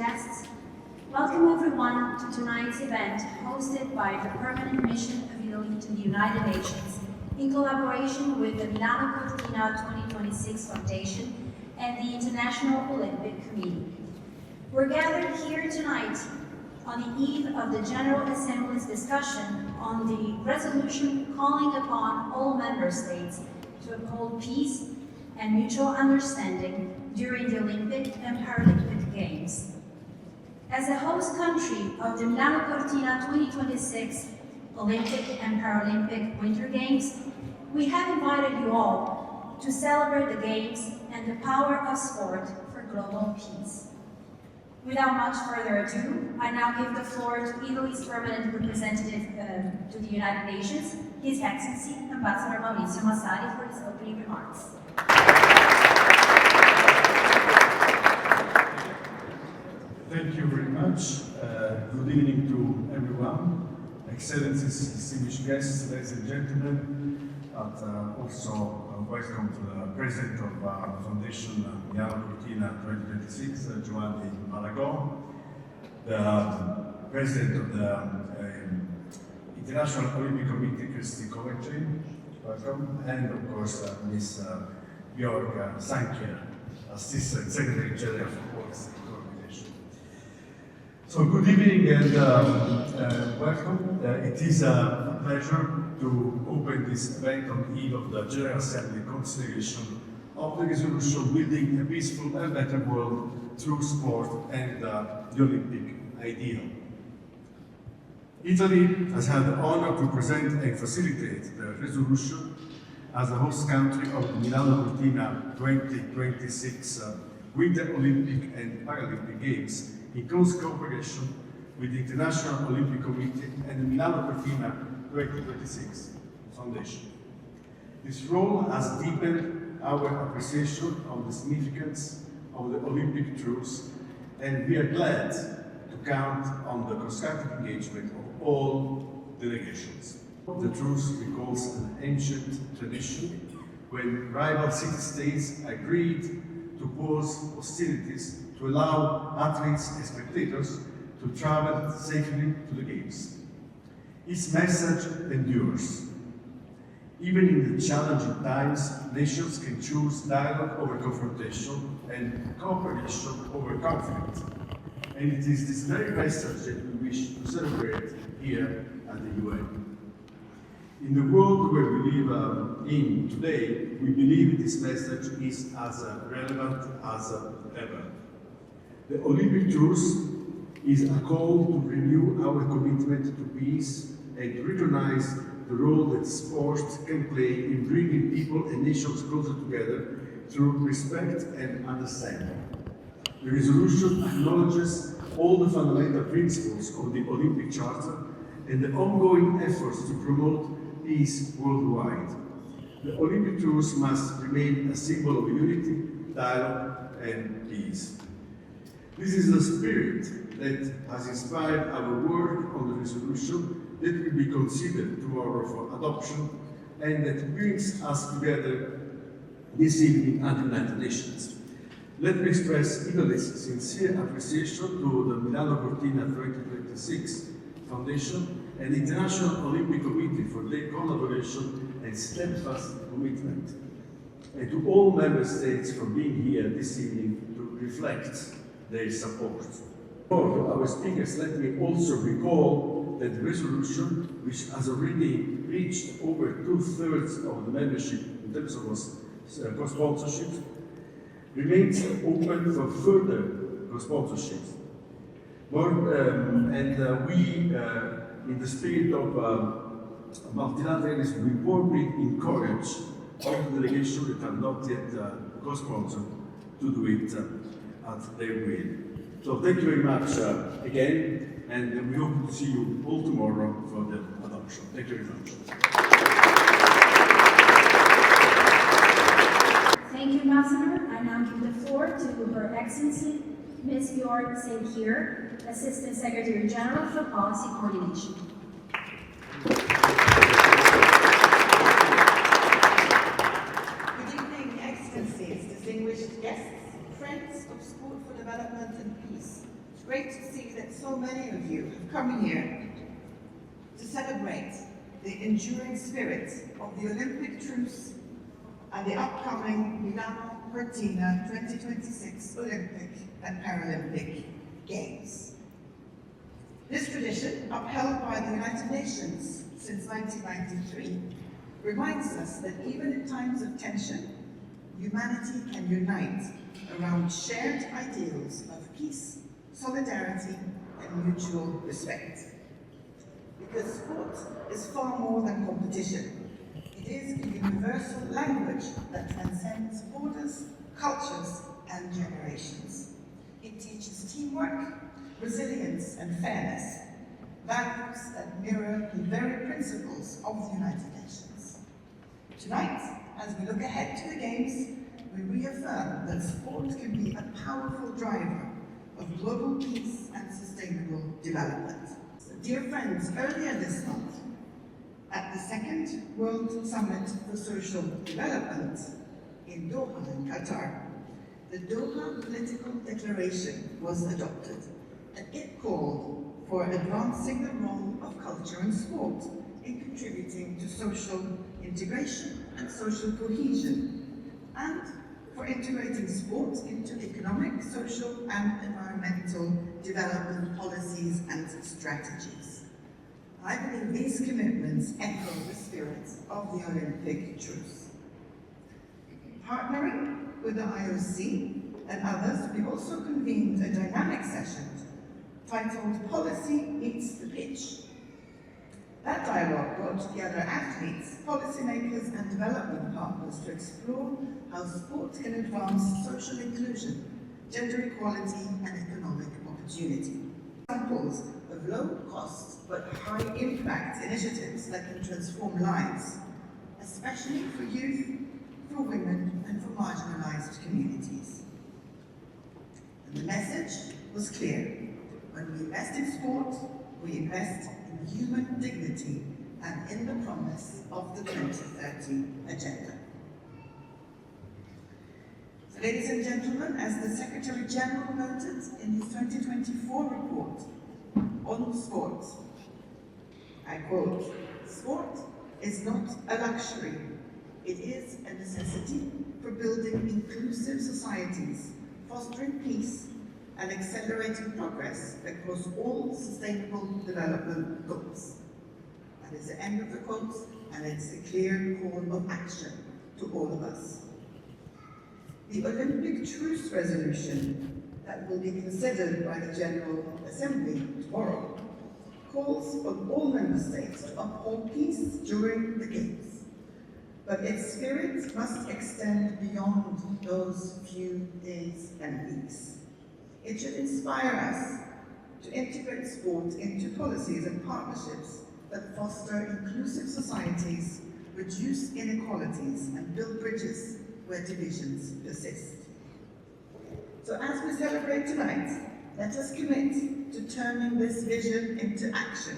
guests, welcome everyone to tonight's event hosted by the Permanent Mission of Italy to the United Nations in collaboration with the Milano Cortina 2026 Foundation and the International Olympic Committee. We're gathered here tonight on the eve of the General Assembly's discussion on the resolution calling upon all member states to uphold peace and mutual understanding during the Olympic and Paralympic Games. As a host country of the Milano Cortina 2026 Olympic and Paralympic Winter Games, we have invited you all to celebrate the Games and the power of sport for global peace. Without much further ado, I now give the floor to Italy's permanent representative to the United Nations, His Excellency Ambassador Maurizio Massari, for his opening remarks. Thank you very much. Good evening to everyone, Excellencies, distinguished guests, ladies and gentlemen, but also welcome to the President of the Foundation Milano Cortina 2026, Giovanni Malagò, the President of the International Olympic Committee, Kirsty Coventry, welcome, and of course Ms. Björn Skoog, Assistant Secretary-General Björn. So good evening and welcome. It is a pleasure to open this event on the eve of the General Assembly consideration of the resolution building a peaceful and better world through sport and the Olympic ideal. Italy has had the honor to present and facilitate the resolution as a host country of the Milano Cortina 2026 Winter Olympic and Paralympic Games in close cooperation with the International Olympic Committee and the Milano Cortina 2026 Foundation. This role has deepened our appreciation of the significance of the Olympic Truce, and we are glad to count on the constructive engagement of all delegations. The Truce recalls an ancient tradition when rival city-states agreed to pause hostilities to allow athletes and spectators to travel safely to the Games. Its message endures. Even in the challenging times, nations can choose dialogue over confrontation and cooperation over conflict. And it is this very message that we wish to celebrate here at the UN. In the world where we live in today, we believe this message is as relevant as ever. The Olympic Truce is a call to renew our commitment to peace and to recognize the role that sport can play in bringing people and nations closer together through respect and understanding. The resolution acknowledges all the fundamental principles of the Olympic Charter and the ongoing efforts to promote peace worldwide. The Olympic Truce must remain a symbol of unity, dialogue, and peace. This is the spirit that has inspired our work on the resolution that will be considered tomorrow for adoption and that brings us together this evening at the United Nations. Let me express Italy's sincere appreciation to the Milano Cortina 2026 Foundation and the International Olympic Committee for their collaboration and steadfast commitment, and to all member states for being here this evening to reflect their support. For our speakers, let me also recall that the resolution, which has already reached over 2/3 of the membership in terms of co-sponsorship, remains open for further co-sponsorships. We, in the spirit of multilateralism, we warmly encourage all the delegations that are not yet co-sponsored to do it at their will. So thank you very much again, and we hope to see you all tomorrow for the adoption. Thank you very much. Thank you, Ambassador. I now give the floor to Her Excellency Ms. Björn Skoog, Assistant Secretary-General for Policy Coordination. Good evening, Excellencies, distinguished guests, friends of Sport for Development and Peace, great to see that so many of you have come here to celebrate the enduring spirit of the Olympic Truce and the upcoming Milano Cortina 2026 Olympic and Paralympic Games. This tradition, upheld by the United Nations since 1993, reminds us that even in times of tension, humanity can unite around shared ideals of peace, solidarity, and mutual respect. Because sport is far more than competition. It is a universal language that transcends borders, cultures, and generations. It teaches teamwork, resilience, and fairness, values that mirror the very principles of the United Nations. Tonight, as we look ahead to the Games, we reaffirm that sport can be a powerful driver of global peace and sustainable development. So, dear friends, earlier this month, at the second World Summit for Social Development in Doha, in Qatar, the Doha Political Declaration was adopted, and it called for advancing the role of culture and sport in contributing to social integration and social cohesion, and for integrating sport into economic, social, and environmental development policies and strategies. I believe these commitments echo the spirit of the Olympic Truce. Partnering with the IOC and others, we also convened a dynamic session titled Policy Meets the Pitch. That dialogue brought together athletes, policymakers, and development partners to explore how sport can advance social inclusion, gender equality, and economic opportunity. Examples of low-cost but high-impact initiatives that can transform lives, especially for youth, for women, and for marginalized communities. And the message was clear. When we invest in sport, we invest in human dignity and in the promise of the 2030 Agenda. So, ladies and gentlemen, as the Secretary-General noted in his 2024 report on sport, I quote, "Sport is not a luxury. It is a necessity for building inclusive societies, fostering peace, and accelerating progress across all sustainable development goals." That is the end of the quote, and it's a clear call of action to all of us. The Olympic Truce resolution that will be considered by the General Assembly tomorrow calls on all member states to uphold peace during the Games. But its spirit must extend beyond those few days and weeks. It should inspire us to integrate sport into policies and partnerships that foster inclusive societies, reduce inequalities, and build bridges where divisions persist. So as we celebrate tonight, let us commit to turning this vision into action.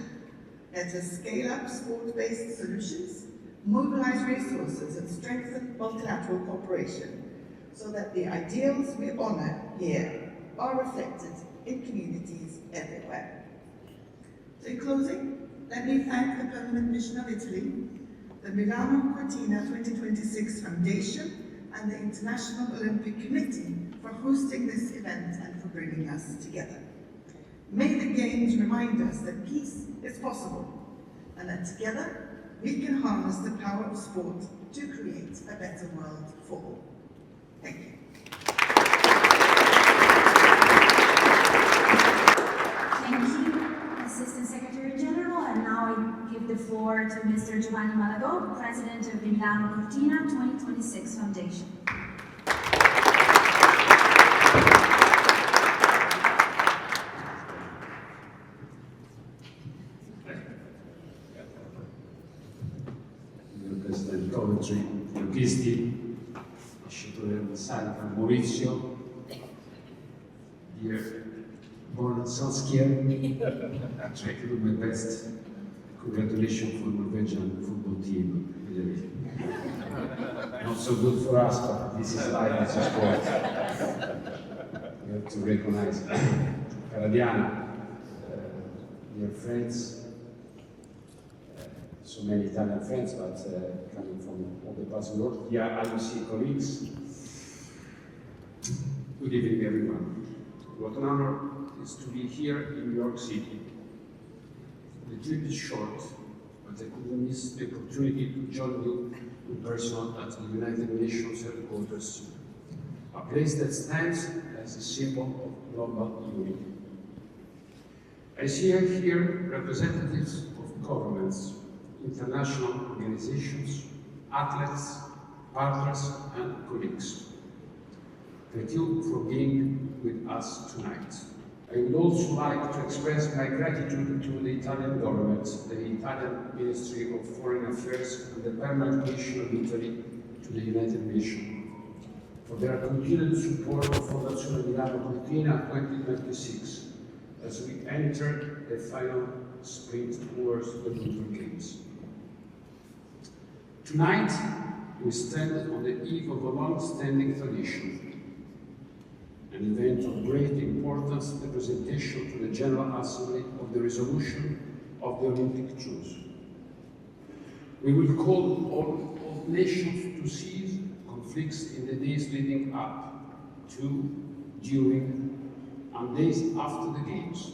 Let us scale up sport-based solutions, mobilize resources, and strengthen multilateral cooperation so that the ideals we honor here are reflected in communities everywhere. So in closing, let me thank the Permanent Mission of Italy, the Milano Cortina 2026 Foundation, and the International Olympic Committee for hosting this event and for bringing us together. May the Games remind us that peace is possible, and that together we can harness the power of sport to create a better world for all. Thank you. Thank you, Assistant Secretary-General, and now I give the floor to Mr. Giovanni Malagò, President of the Milano Cortina 2026 Foundation. President Coventry, Kirsty, Ambasciatore Massari, Maurizio, dear Björn Skoog, I try to do my best. Congratulations for Norwegian football team. Really. Not so good for us, but this is life, this is sport. We have to recognize it. cara Diana, dear friends, so many Italian friends, but coming from all the parts of the world, dear IUC colleagues, good evening everyone. What an honor is to be here in New York City. The trip is short, but I couldn't miss the opportunity to join you in person at the United Nations headquarters, a place that stands as a symbol of global unity. I see here representatives of governments, international organizations, athletes, partners, and colleagues. Thank you for being with us tonight. I would also like to express my gratitude to the Italian government, the Italian Ministry of Foreign Affairs, and the Permanent Mission of Italy to the United Nations for their continued support of Fondazione Milano Cortina 2026 as we enter the final sprint towards the Winter Games. Tonight, we stand on the eve of a long-standing tradition, an event of great importance, the presentation to the General Assembly of the resolution of the Olympic Truce. We will call on all nations to cease conflicts in the days leading up to, during, and days after the Games.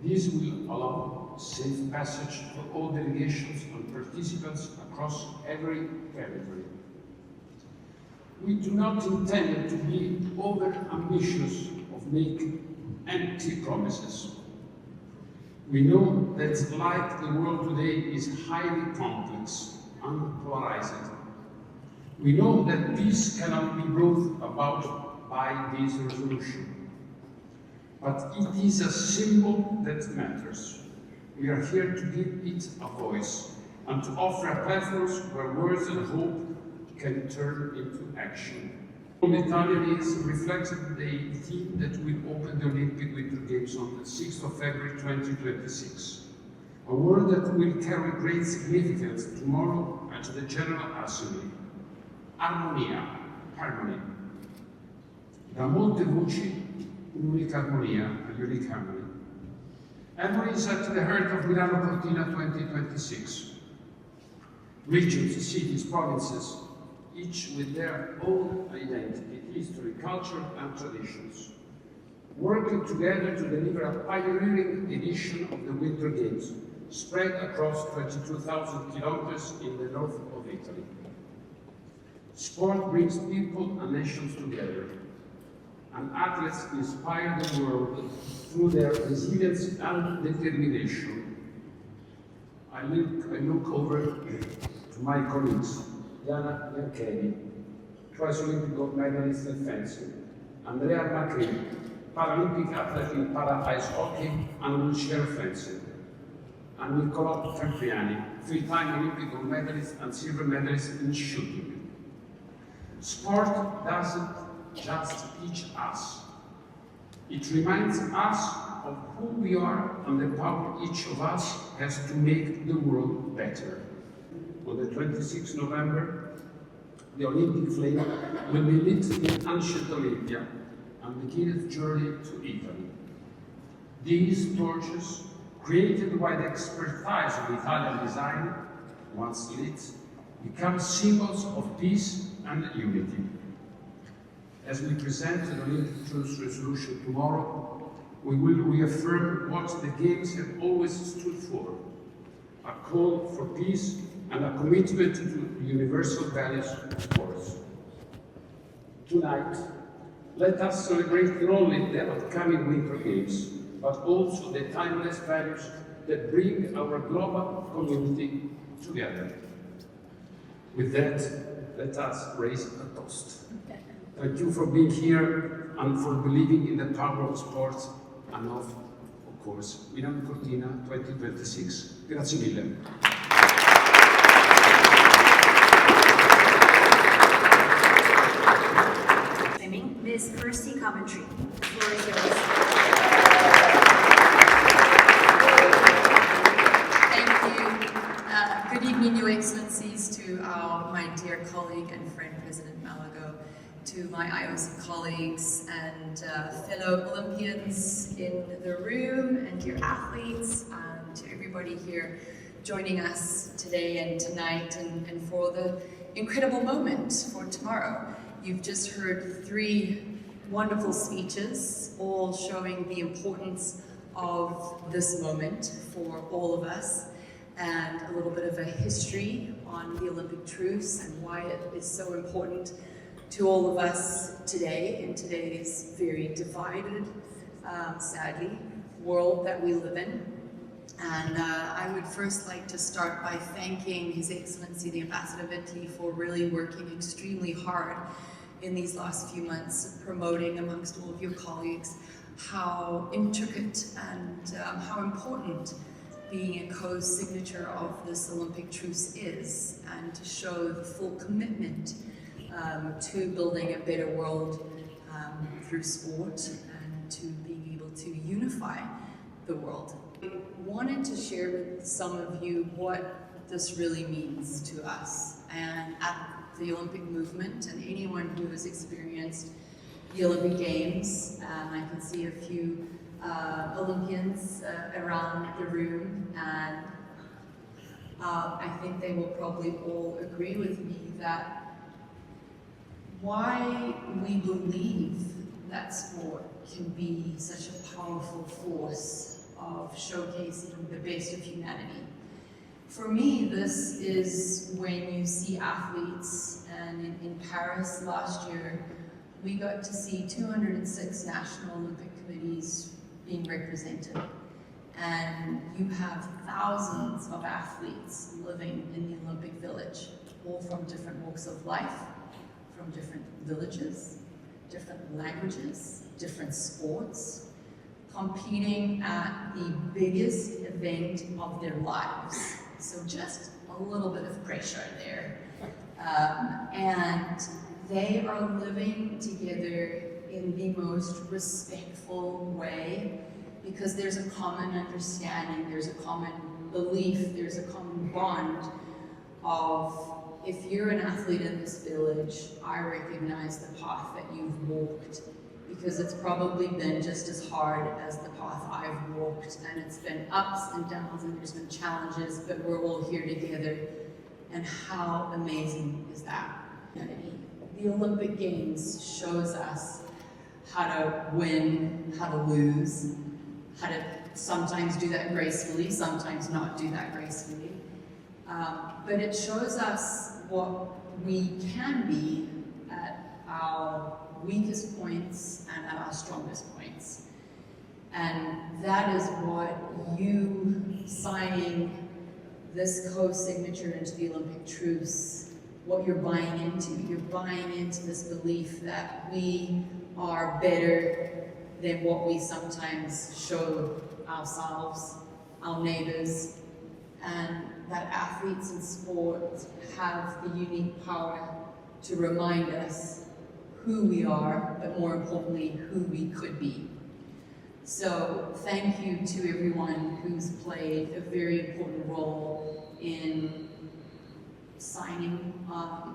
This will allow safe passage for all delegations and participants across every territory. We do not intend to be over-ambitious of making empty promises. We know that life in the world today is highly complex and polarized. We know that peace cannot be brought about by this resolution. But it is a symbol that matters. We are here to give it a voice and to offer a platform where words and hope can turn into action. From Italian is reflected the theme that will open the Olympic Winter Games on the 6th of February 2026. A word that will carry great significance tomorrow at the General Assembly. Armonia, harmony. Da molte voci, un'unica armonia, a unique harmony. Harmony is at the heart of Milano Cortina 2026. Regions, cities, provinces, each with their own identity, history, culture, and traditions, working together to deliver a pioneering edition of the Winter Games, spread across 22,000 kilometers in the north of Italy. Sport brings people and nations together, and athletes inspire the world through their resilience and determination. I look over to my colleagues, Diana Bianchini, twice Olympic gold medalist in fencing, Andrea Macri, Paralympic athlete in para-ice hockey and wheelchair fencing, and Nicolò Campriani, three-time Olympic gold medalist and silver medalist in shooting. Sport doesn't just teach us. It reminds us of who we are and the power each of us has to make the world better. On the 26th November, the Olympic flame will be lit in ancient Olympia and begin its journey to Italy. These torches, created by the expertise of Italian design, once lit, become symbols of peace and unity. As we present the Olympic Truce resolution tomorrow, we will reaffirm what the Games have always stood for, a call for peace and a commitment to the universal values of sports. Tonight, let us celebrate not only the upcoming Winter Games, but also the timeless values that bring our global community together. With that, let us raise a toast. Thank you for being here and for believing in the power of sports and of course, Milano Cortina 2026. Grazie mille. Ms. Kirsty Coventry, the floor is yours. Thank you. Good evening, Your Excellencies, to my dear colleague and friend, President Malagò, to to my IOC colleagues and fellow Olympians in the room, and dear athletes, and to everybody here joining us today and tonight, and for the incredible moment for tomorrow. You've just heard 3 wonderful speeches, all showing the importance of this moment for all of us, and a little bit of a history on the Olympic truce and why it is so important to all of us today, in today's very divided, sadly, world that we live in. And I would first like to start by thanking His Excellency the Ambassador of Italy for really working extremely hard in these last few months, promoting amongst all of your colleagues how intricate and how important being a co-signature of this Olympic truce is, and to show the full commitment to building a better world through sport and to being able to unify the world. I wanted to share with some of you what this really means to us and at the Olympic movement, and anyone who has experienced the Olympic Games. I can see a few Olympians around the room, and I think they will probably all agree with me that why we believe that sport can be such a powerful force of showcasing the best of humanity. For me, this is when you see athletes, and in Paris last year, we got to see 206 national Olympic committees being represented. And you have thousands of athletes living in the Olympic Village, all from different walks of life, from different villages, different languages, different sports, competing at the biggest event of their lives. So just a little bit of pressure there. And they are living together in the most respectful way, because there's a common understanding, there's a common belief, there's a common bond of, if you're an athlete in this village, I recognize the path that you've walked, because it's probably been just as hard as the path I've walked, and it's been ups and downs, and there's been challenges, but we're all here together. And how amazing is that? The Olympic Games shows us how to win, how to lose, how to sometimes do that gracefully, sometimes not do that gracefully. But it shows us what we can be at our weakest points and at our strongest points. And that is what you signing this co-signature into the Olympic truce, what you're buying into. You're buying into this belief that we are better than what we sometimes show ourselves, our neighbors, and that athletes in sport have the unique power to remind us who we are, but more importantly, who we could be. So thank you to everyone who's played a very important role in signing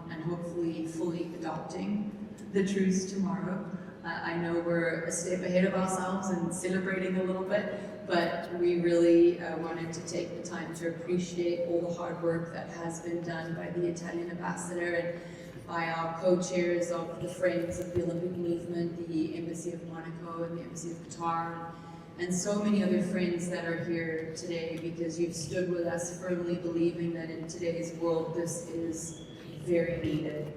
and hopefully fully adopting the truce tomorrow. I know we're a step ahead of ourselves and celebrating a little bit, but we really wanted to take the time to appreciate all the hard work that has been done by the Italian ambassador and by our co-chairs of the Friends of the Olympic Movement, the Embassy of Monaco and the Embassy of Qatar, and so many other friends that are here today, because you've stood with us firmly believing that in today's world this is very needed,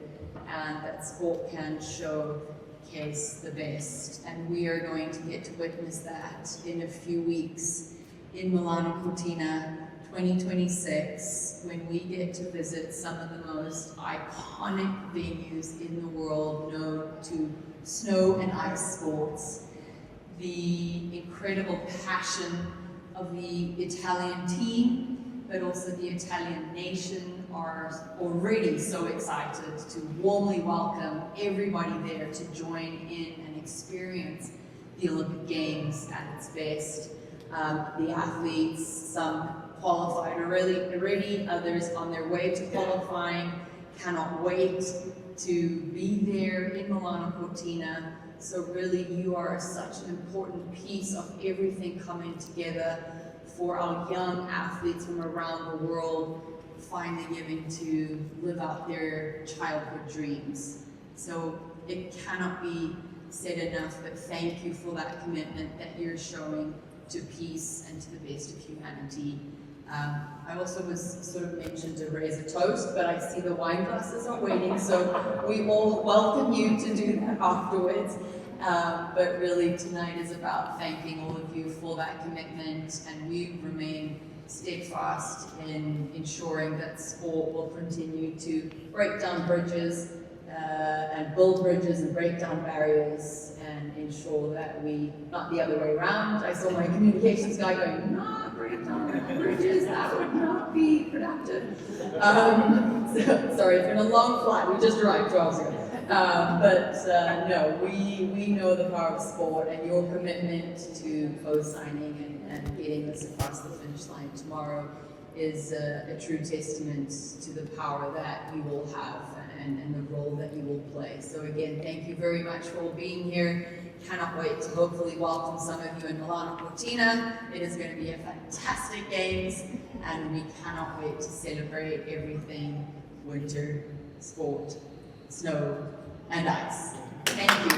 and that sport can showcase the best. And we are going to get to witness that in a few weeks in Milano Cortina 2026, when we get to visit some of the most iconic venues in the world known to snow and ice sports. The incredible passion of the Italian team, but also the Italian nation, are already so excited to warmly welcome everybody there to join in and experience the Olympic Games at its best. The athletes, some qualified already, others on their way to qualifying, cannot wait to be there in Milano Cortina. So really you are such an important piece of everything coming together for our young athletes from around the world, finally getting to live out their childhood dreams. So it cannot be said enough, but thank you for that commitment that you're showing to peace and to the best of humanity. I also was sort of mentioned to raise a toast, but I see the wine glasses are waiting, so we all welcome you to do that afterwards. But really tonight is about thanking all of you for that commitment, and we remain steadfast in ensuring that sport will continue to break down bridges and build bridges and break down barriers and ensure that we, not the other way around. I saw my communications guy going, not break down bridges, that would not be productive. Sorry, it's been a long flight, we just arrived 2 hours ago. No, we know the power of sport, and your commitment to co-signing and getting this across the finish line tomorrow is a true testament to the power that you will have and the role that you will play. So again, thank you very much for being here. Cannot wait to hopefully welcome some of you in Milano Cortina. It is going to be a fantastic games, and we cannot wait to celebrate everything winter, sport, snow, and ice. Thank you.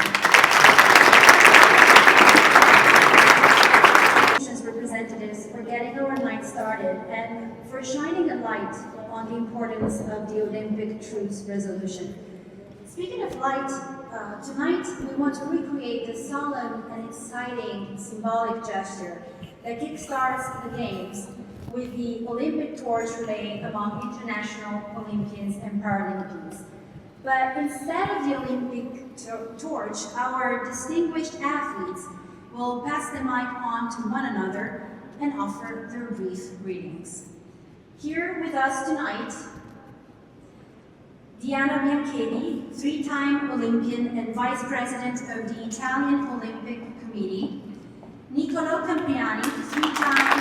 Representatives for getting our night started and for shining a light on the importance of the Olympic Truce resolution. Speaking of light, tonight we want to recreate the solemn and exciting symbolic gesture that kickstarts the Games with the Olympic torch relay among international Olympians and Paralympians. But instead of the Olympic torch, our distinguished athletes will pass the mic on to one another and offer their brief greetings. Here with us tonight, Diana Bianchetti, three-time Olympian and Vice President of the Italian Olympic Committee, Niccolò Campiani, three-time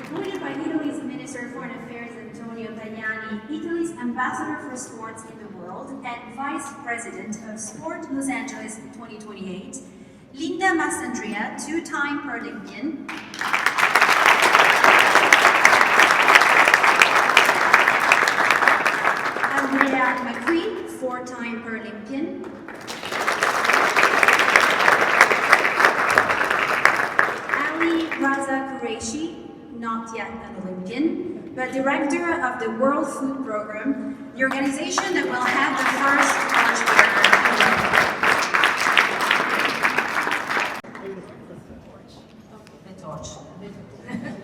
appointed by Italy's Minister of Foreign Affairs Antonio Tajani, Italy's Ambassador for Sports in the World and Vice President of Sport Los Angeles 2028, Linda Massandria, two-time Paralympian, Andrea McQueen, four-time Paralympian, Ali Raza Qureshi, not yet an Olympian, but director of the World Food Program, the organization that will have the first torch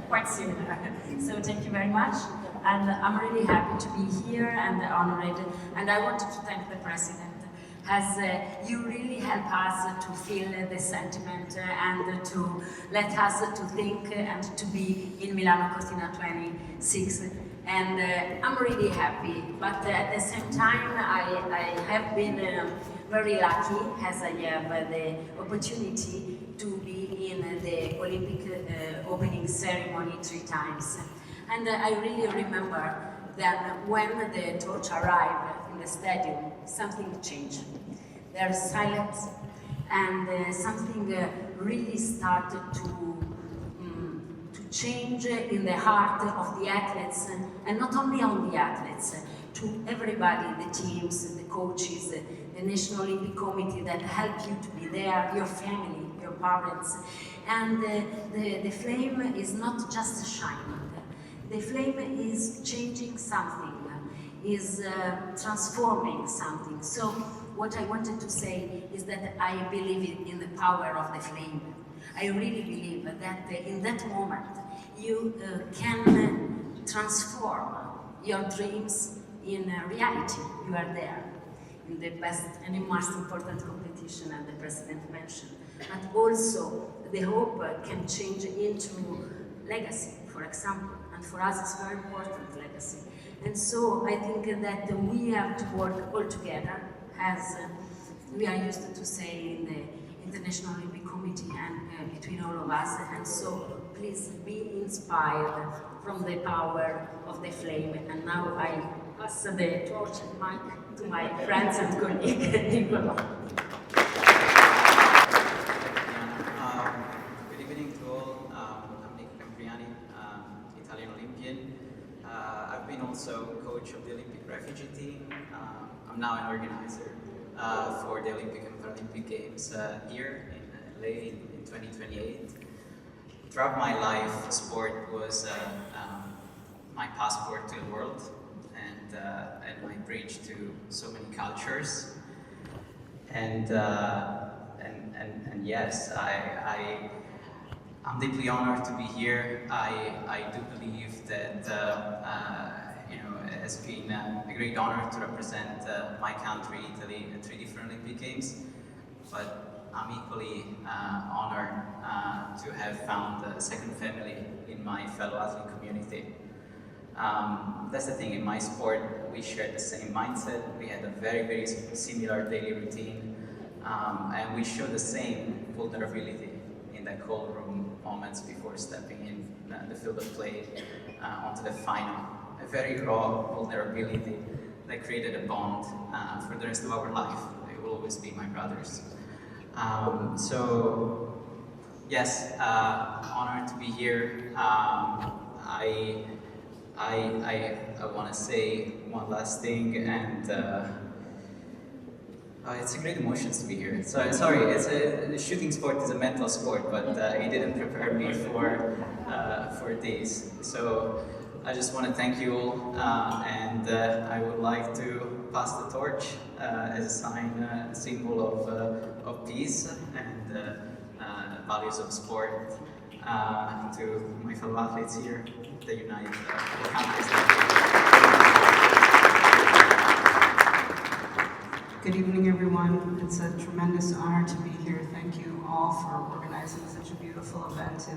quite similar. So thank you very much, and I'm really happy to be here and honored. And I wanted to thank the President, as you really help us to feel the sentiment and to let us to think and to be in Milano Cortina 26. And I'm really happy, but at the same time I have been very lucky, as I have the opportunity to be in the Olympic opening ceremony 3 times. And I really remember that when the torch arrived in the stadium, something changed. There's silence, and something really started to change in the heart of the athletes, and not only on the athletes, to everybody, the teams, the coaches, the National Olympic Committee that help you to be there, your family, your parents. And the flame is not just shining. The flame is changing something, is transforming something. So what I wanted to say is that I believe in the power of the flame. I really believe that in that moment you can transform your dreams in reality. You are there in the best and the most important competition, and the President mentioned. But also the hope can change into legacy, for example. And for us it's very important, legacy. And so I think that we have to work all together, as we are used to say International Olympic Committee and between all of us. And so please be inspired from the power of the flame. And now I pass the torch and mic to my friends and colleague, Nicola. Good evening to all. I'm Nicola, Italian Olympian. I've been also coach of the Olympic refugee team. I'm now an organizer for the Olympic and Paralympic Games here in LA in 2028. Throughout my life, sport was my passport to the world and my bridge to so many cultures. And yes, I'm deeply honored to be here. I do believe that it has been a great honor to represent my country, Italy, at 3 different Olympic Games. But I'm equally honored to have found a second family in my fellow athlete community. That's the thing, in my sport, we share the same mindset. We had a very, very similar daily routine. And we show the same vulnerability in the cold room moments before stepping in the field of play onto the final. A very raw vulnerability that created a bond for the rest of our life. They will always be my brothers. So, yes, honored to be here. I want to say one last thing, and it's a great emotion to be here. So, sorry, the shooting sport is a mental sport, but it didn't prepare me for this. So I just want to thank you all, and I would like to pass the torch as a sign, a symbol of peace and values of sport to my fellow athletes here that unite the countries. Good evening, everyone. It's a tremendous honor to be here. Thank you all for organizing such a beautiful event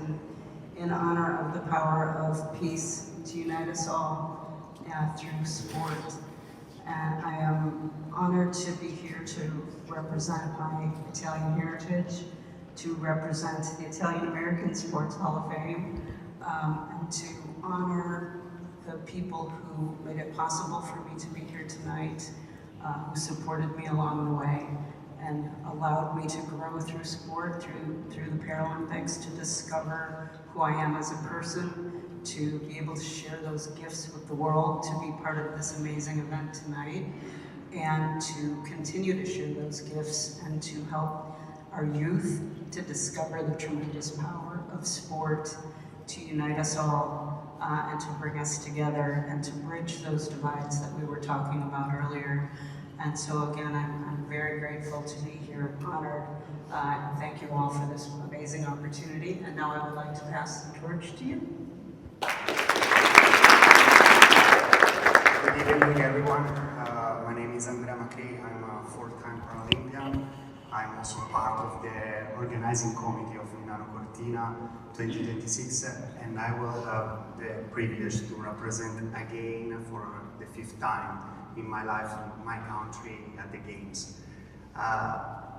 in honor of the power of peace to unite us all through sport. And I am honored to be here to represent my Italian heritage, to represent the Italian American Sports Hall of Fame, and to honor the people who made it possible for me to be here tonight, who supported me along the way and allowed me to grow through sport, through the Paralympics, to discover who I am as a person, to be able to share those gifts with the world, to be part of this amazing event tonight, and to continue to share those gifts and to help our youth to discover the tremendous power of sport to unite us all and to bring us together and to bridge those divides that we were talking about earlier. And so again, I'm very grateful to be here, honored, and thank you all for this amazing opportunity. And now I would like to pass the torch to you. Good evening, everyone. My name is Andrea Macri. I'm a four-time Paralympian. I'm also part of the organizing committee of Milano Cortina 2026, and I will have the privilege to represent again for the 5th time in my life, my country at the Games.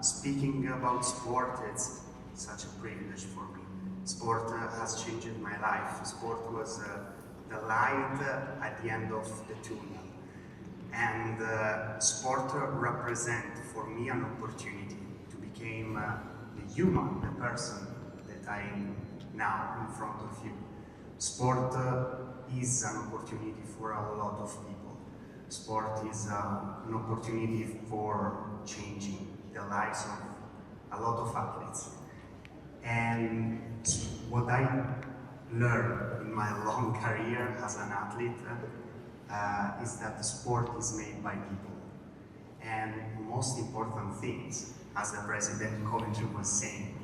Speaking about sport, it's such a privilege for me. Sport has changed my life. Sport was the light at the end of the tunnel. And sport represents for me an opportunity to become the human, the person that I am now in front of you. Sport is an opportunity for a lot of people. Sport is an opportunity for changing the lives of a lot of athletes. And what I learned in my long career as an athlete is that the sport is made by people. And the most important things, as the President Coventry was saying,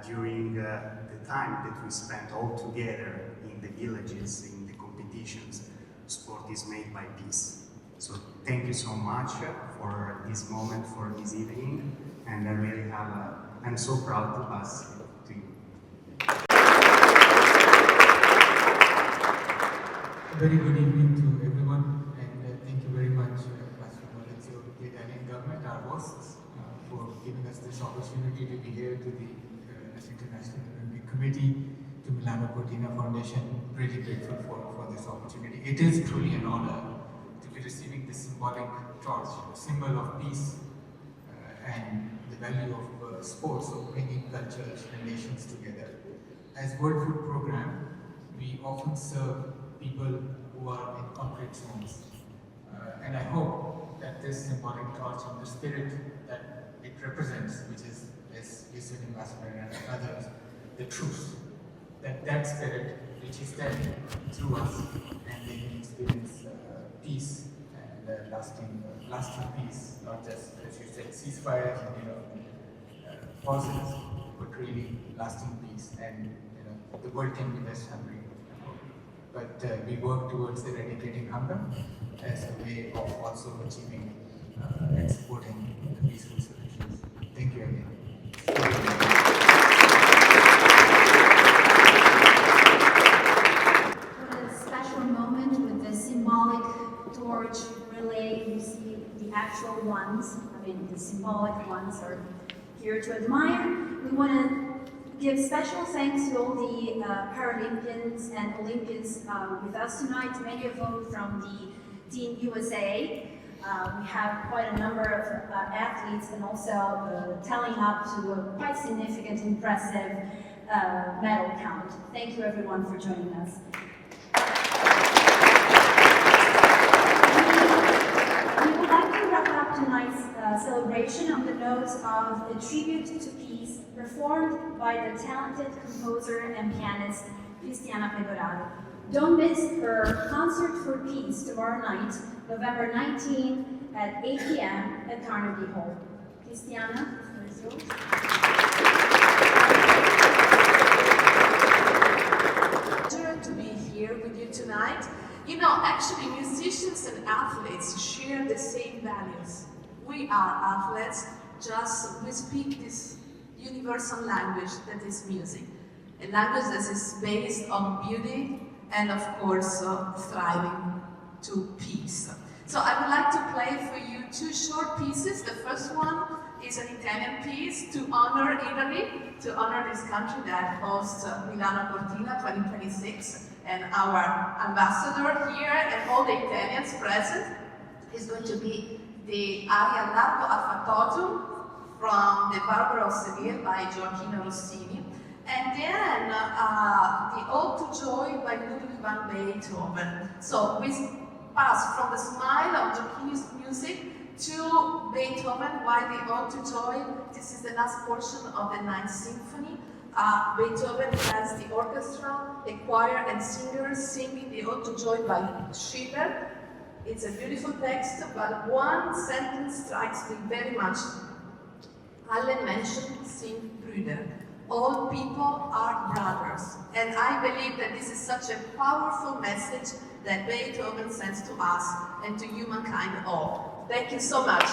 during the time that we spent all together in the villages, in the competitions, sport is made by peace. So thank you so much for this moment, for this evening, and I really I'm so proud to pass it to you. A very good evening to everyone, and thank you very much, Pastor Maurizio, the Italian government, our hosts, for giving us us this opportunity to be here, to the International Olympic Committee, to Milano Cortina Foundation. Really grateful for this opportunity. It is truly an honor to be receiving this symbolic torch, a symbol of peace and the value of sports, of bringing cultures and nations together. As World Food Program, we often serve people who are in conflict zones. And I hope that this symbolic torch and the spirit that it represents, which is, as you said, Ambassador and others, the truce, that spirit reaches them through us, and they can experience peace and lasting peace, not just, as you said, ceasefires and pauses, but really lasting peace. And the world can be less hungry, but we work towards eradicating hunger as a way of also achieving and supporting the peaceful solutions. Thank you again. What a special moment with the symbolic torch relay. You see the actual ones, the symbolic ones are here to admire. We want to give special thanks to all the Paralympians and Olympians with us tonight, many of them from the Team USA. We have quite a number of athletes and also tallying up to a quite significant, impressive medal count. Thank you everyone for joining us. We would like to wrap up tonight's celebration on the notes of a tribute to peace performed by the talented composer and pianist Cristiana Pedoraro. Don't miss her Concert for Peace tomorrow night, November 19 at 8 p.m. at Carnegie Hall. Cristiana, the floor is yours. Pleasure to be here with you tonight. Actually, musicians and athletes share the same values. We are athletes, just we speak this universal language that is music. A language that is based on beauty and, of course, striving to peace. So I would like to play for you two short pieces. The first one is an Italian piece to honor Italy, to honor this country that hosts Milano Cortina 2026. And our ambassador here and all the Italians present is going to be the aria Largo Affatatum from the Barbara of Seville by Gioachino Rossini. And then the Ode to Joy by Ludwig van Beethoven. So we pass from the smile of Gioachino's music to Beethoven, while the Ode to Joy, this is the last portion of the Ninth Symphony. Beethoven has the orchestra, a choir and singers singing the Ode to Joy by Schiller. It's a beautiful text, but one sentence strikes me very much. Alle Menschen sind Brüder. All people are brothers. And I believe that this is such a powerful message that Beethoven sends to us and to humankind all. Thank you so much.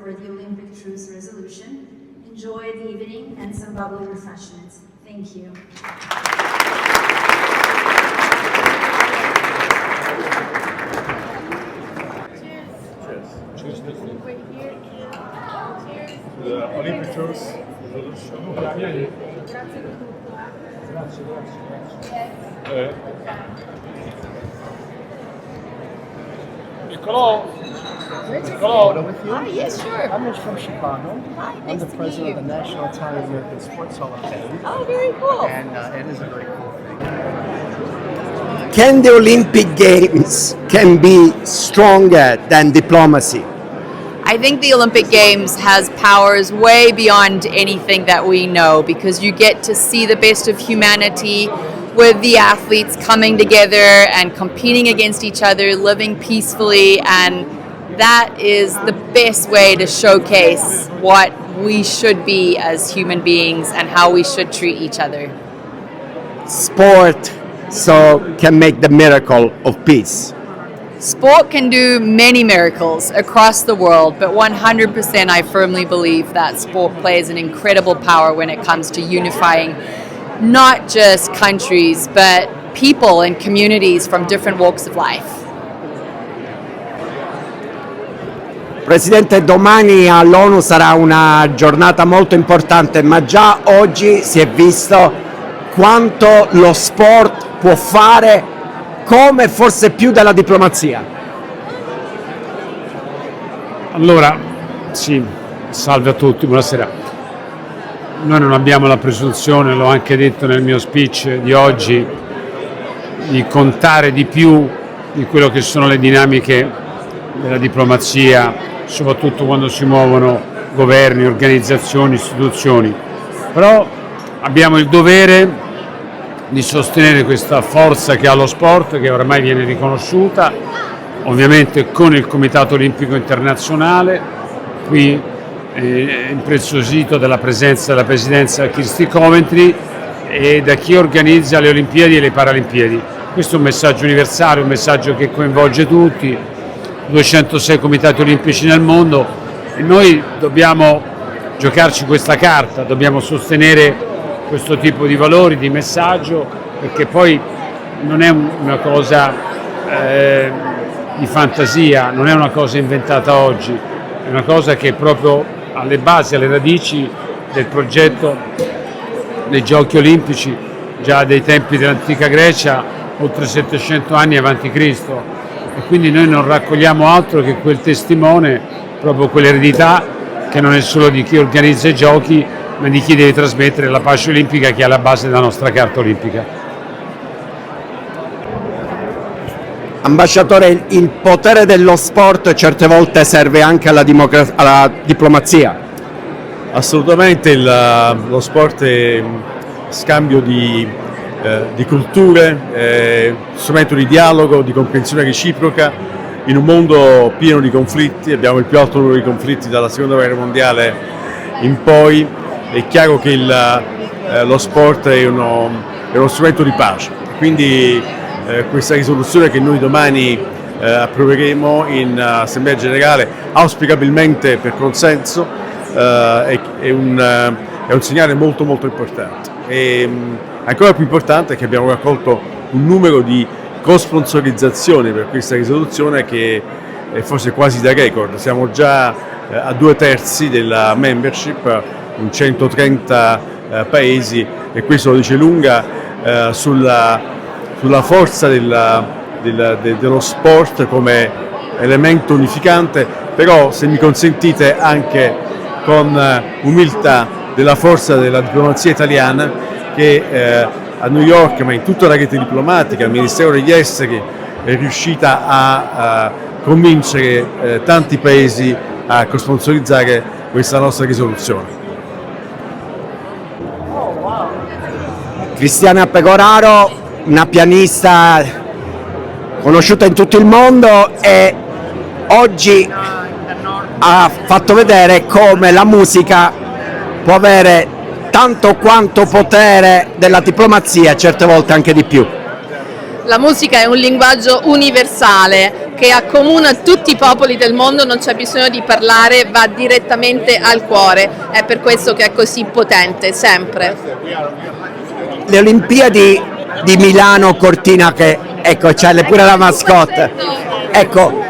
for the Olympic Truce resolution. Enjoy the evening and some bubbly refreshments. Thank you. The Olympic Truce resolution. Nicolò? Photo with you? Hi, yes, sure. I'm Mitch from Chicago. Hi, I'm nice the to meet president you. of the National Italian American Sports Hall of Fame. Oh, very cool. And it is a very cool thing. can the Olympic Games can be stronger than diplomacy? I think the Olympic Games has powers way beyond anything that we know, because you get to see the best of humanity with the athletes coming together and competing against each other, living peacefully, and that is the best way to showcase what we should be as human beings and how we should treat each other. Sport can make the miracle of peace. Sport can do many miracles across the world, but 100% I firmly believe that sport plays an incredible power when it comes to unifying not just countries, but people and communities from different walks of life. Presidente, domani all'ONU sarà una giornata molto importante, ma già oggi si è visto quanto lo sport può fare, come forse più della diplomazia. Allora, sì, salve a tutti, buonasera. Noi non abbiamo la presunzione, l'ho anche detto nel mio speech di oggi, di contare di più di quello che sono le dinamiche della diplomazia, soprattutto quando si muovono governi, organizzazioni, istituzioni. Però abbiamo il dovere di sostenere questa forza che ha lo sport, che ormai viene riconosciuta, ovviamente con il Comitato Olimpico Internazionale, qui impreziosito dalla presenza della presidenza Kirsty Coventry e da chi organizza le Olimpiadi e le Paralimpiadi. Questo è un messaggio universale, un messaggio che coinvolge tutti, 206 comitati olimpici nel mondo, e noi dobbiamo giocarci questa carta, dobbiamo sostenere questo tipo di valori, di messaggio, perché poi non è una cosa di fantasia, non è una cosa inventata oggi, è una cosa che è proprio alle basi, alle radici del progetto dei Giochi olimpici, già dai tempi dell'antica Grecia, oltre 700 anni avanti Cristo, e quindi noi non raccogliamo altro che quel testimone, proprio quell'eredità che non è solo di chi organizza i Giochi, ma di chi deve trasmettere la pace olimpica, che è alla base della nostra carta olimpica. Ambasciatore, il potere dello sport certe volte serve anche alla diplomazia. Assolutamente, lo sport è scambio di culture, strumento di dialogo, di comprensione reciproca. In un mondo pieno di conflitti, abbiamo il più alto numero di conflitti dalla seconda guerra mondiale in poi, è chiaro che lo sport è uno strumento di pace. Quindi questa risoluzione che noi domani approveremo in Assemblea Generale, auspicabilmente per consenso, è un segnale molto molto importante. E ancora più importante è che abbiamo raccolto un numero di co-sponsorizzazioni per questa risoluzione che è forse quasi da record. Siamo già a 2/3 della membership, in 130 paesi, e questo lo dice lunga sulla forza dello sport come elemento unificante, però, se mi consentite, anche con umiltà della forza della diplomazia italiana, che a New York, ma in tutta la rete diplomatica, il Ministero degli Esteri, è riuscita a convincere tanti paesi a co-sponsorizzare questa nostra risoluzione. Cristiana Pecoraro, una pianista conosciuta in tutto il mondo, e oggi ha fatto vedere come la musica può avere tanto quanto potere della diplomazia, certe volte anche di più. La musica è un linguaggio universale che accomuna tutti i popoli del mondo, non c'è bisogno di parlare, va direttamente al cuore, è per questo che è così potente, sempre. Le Olimpiadi di Milano Cortina, che ecco, c'è pure la mascotte, ecco,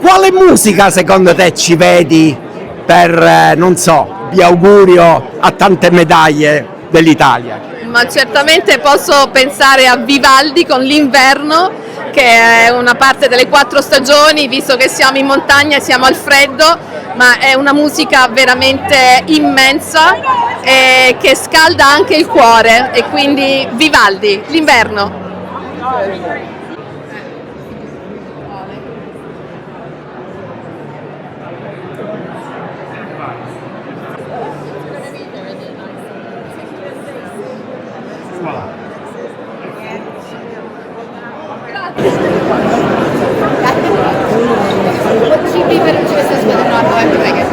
quale musica secondo te ci vedi per, non so, di augurio a tante medaglie dell'Italia? Ma certamente posso pensare a Vivaldi con l'inverno, che è una parte delle 4 stagioni, visto che siamo in montagna e siamo al freddo, ma è una musica veramente immensa e che scalda anche il cuore, e quindi Vivaldi, l'inverno. What should be better choices whether or not how I'm doing, I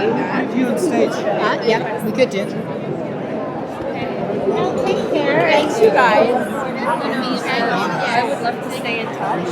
You on stage? Yeah, we could do. Well, take care. Thanks, you guys. I would love to stay in touch.